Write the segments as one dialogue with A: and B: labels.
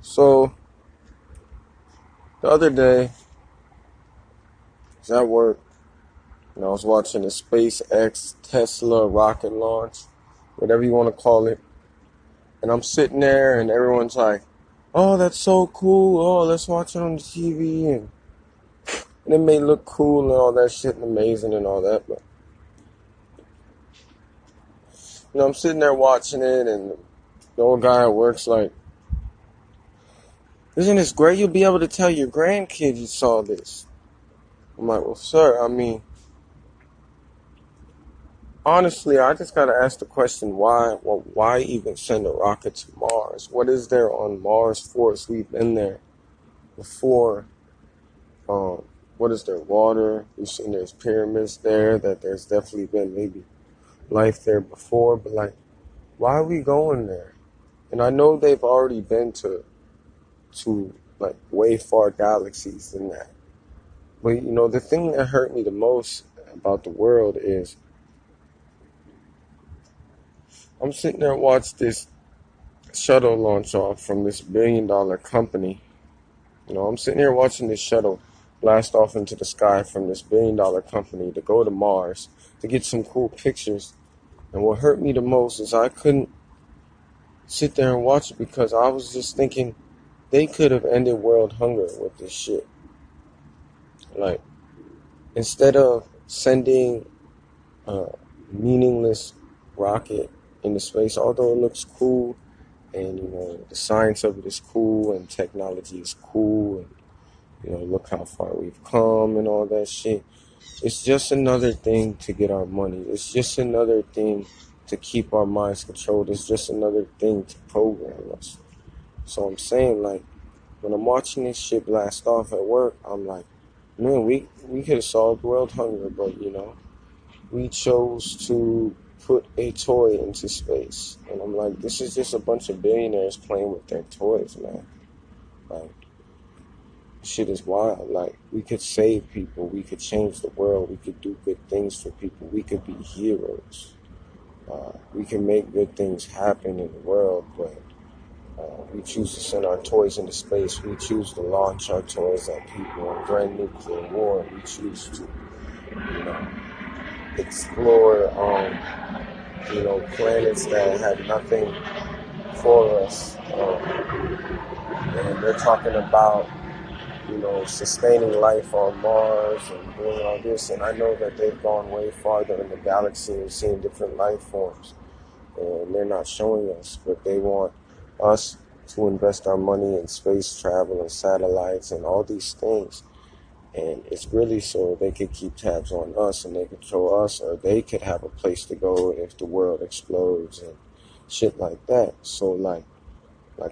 A: So the other day, I was at work and I was watching the SpaceX Tesla rocket launch, whatever you want to call it. And I'm sitting there and everyone's like, "Oh, that's so cool. Oh, let's watch it on the TV." And it may look cool and all that shit and amazing and all that. But, I'm sitting there watching it and the old guy at work's like, "Isn't this great? You'll be able to tell your grandkids you saw this." I'm like, "Well, sir, honestly, I just gotta ask the question, why? Well, why even send a rocket to Mars? What is there on Mars for us? We've been there before. Um, what is there? Water. We've seen there's pyramids there. That there's definitely been maybe life there before. But like, why are we going there? And I know they've already been to like way far galaxies than that. But the thing that hurt me the most about the world is I'm sitting there watching this shuttle launch off from this $1 billion company. I'm sitting here watching this shuttle blast off into the sky from this $1 billion company to go to Mars to get some cool pictures. And what hurt me the most is I couldn't sit there and watch it because I was just thinking they could have ended world hunger with this shit. Like, instead of sending a meaningless rocket into space, although it looks cool, and the science of it is cool and technology is cool, and look how far we've come and all that shit. It's just another thing to get our money. It's just another thing to keep our minds controlled. It's just another thing to program us. So I'm saying, like, when I'm watching this shit blast off at work, I'm like, man, we could have solved world hunger, but we chose to put a toy into space. And I'm like, this is just a bunch of billionaires playing with their toys, man. Like, shit is wild. Like, we could save people, we could change the world, we could do good things for people, we could be heroes. We can make good things happen in the world, but we choose to send our toys into space. We choose to launch our toys at people and grand nuclear war. We choose to, you know, explore, planets that have nothing for us. And they're talking about, sustaining life on Mars and doing all this. And I know that they've gone way farther in the galaxy and seen different life forms. And they're not showing us, but they want us to invest our money in space travel and satellites and all these things. And it's really so they could keep tabs on us and they control us, or they could have a place to go if the world explodes and shit like that. So like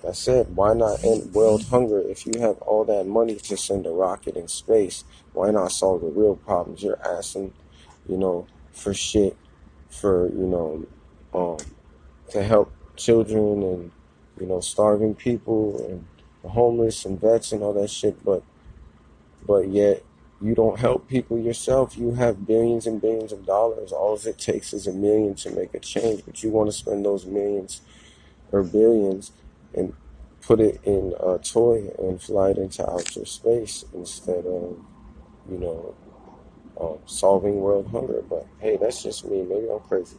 A: I said, why not end world hunger? If you have all that money to send a rocket in space, why not solve the real problems? You're asking, for shit, for, um, to help children and, starving people and the homeless and vets and all that shit, but yet you don't help people yourself. You have billions and billions of dollars. All it takes is 1 million to make a change, but you want to spend those millions or billions and put it in a toy and fly it into outer space instead of, solving world hunger. But hey, that's just me. Maybe I'm crazy.